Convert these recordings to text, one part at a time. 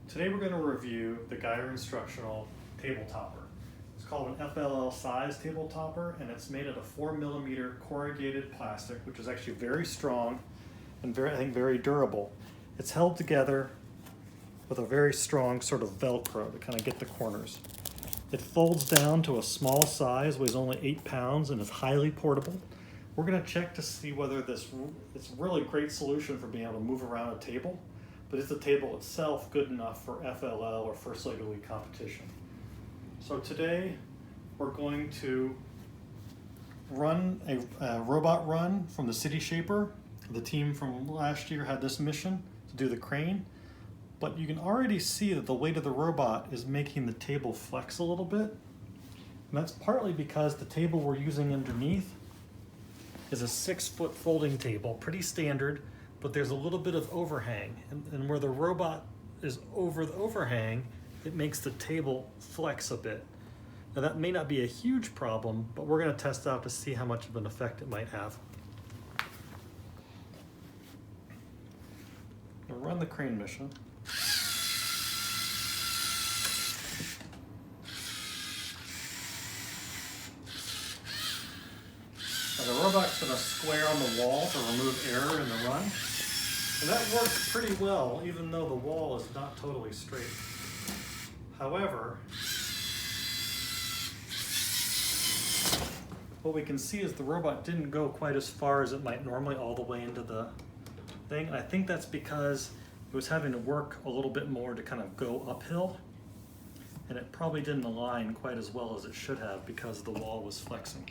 Today we're going to review the Geyer Instructional table topper. It's called an FLL-Sized table topper, and it's made out of 4mm corrugated plastic, which is actually very strong and I think very durable. It's held together with a very strong sort of Velcro to kind of get the corners. It folds down to a small size, weighs only 8 pounds, and is highly portable. We're going to check to see whether it's a really great solution for being able to move around a table, but is the table itself good enough for FLL or First Lego League competition? So today we're going to run a robot run from the City Shaper. The team from last year had this mission to do the crane, but you can already see that the weight of the robot is making the table flex a little bit. And that's partly because the table we're using underneath is a 6-foot folding table, pretty standard, but there's a little bit of overhang. And where the robot is over the overhang, it makes the table flex a bit. Now that may not be a huge problem, but we're going to test out to see how much of an effect it might have. We'll run the crane mission. Now the robot's going to square on the wall to remove error in the run. And that works pretty well, even though the wall is not totally straight. However, what we can see is the robot didn't go quite as far as it might normally all the way into the thing. I think that's because it was having to work a little bit more to kind of go uphill, and it probably didn't align quite as well as it should have because the wall was flexing.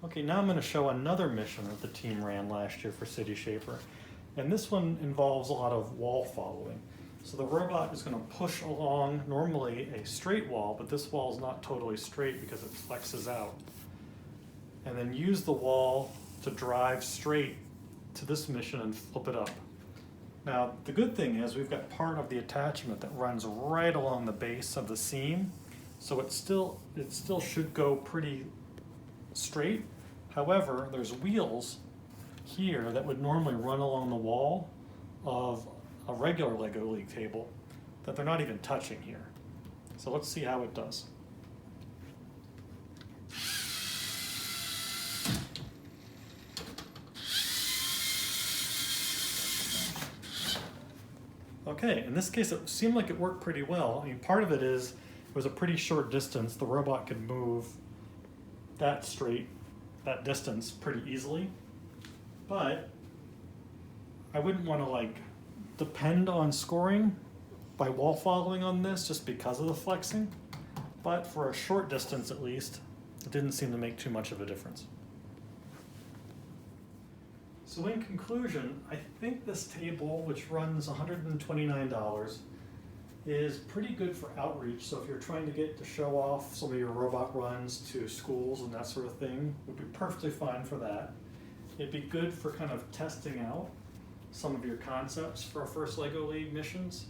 Okay, now I'm going to show another mission that the team ran last year for City Shaper, and this one involves a lot of wall following. So the robot is going to push along normally a straight wall, but this wall is not totally straight because it flexes out, and then use the wall to drive straight to this mission and flip it up. Now the good thing is we've got part of the attachment that runs right along the base of the seam, so it still should go pretty straight. However, there's wheels here that would normally run along the wall of a regular Lego League table that they're not even touching here. So let's see how it does. Okay, in this case it seemed like it worked pretty well. I mean, part of it is it was a pretty short distance. The robot could move that distance pretty easily, but I wouldn't want to depend on scoring by wall following on this just because of the flexing, but for a short distance at least, it didn't seem to make too much of a difference. So in conclusion, I think this table, which runs $129, is pretty good for outreach. So if you're trying to get to show off some of your robot runs to schools and that sort of thing, would be perfectly fine for that. It'd be good for kind of testing out some of your concepts for First Lego League missions,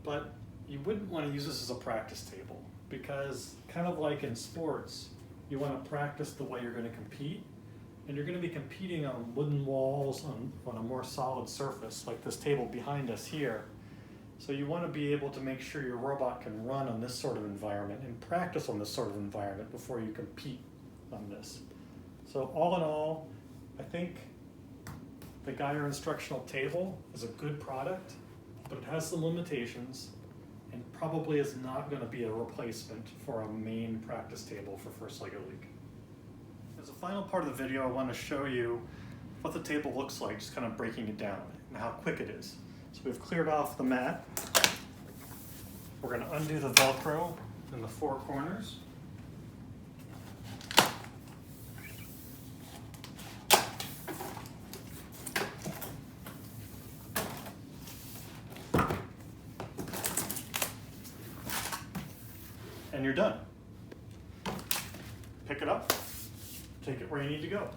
but you wouldn't want to use this as a practice table because, kind of like in sports, you want to practice the way you're going to compete, and you're going to be competing on wooden walls on a more solid surface like this table behind us here. So you want to be able to make sure your robot can run on this sort of environment and practice on this sort of environment before you compete on this. So all in all, I think the Geyer Instructional table is a good product, but it has some limitations and probably is not going to be a replacement for a main practice table for First Lego League. As a final part of the video, I want to show you what the table looks like, just kind of breaking it down and how quick it is. So we've cleared off the mat. We're going to undo the Velcro in the 4 corners. And you're done. Pick it up, take it where you need to go.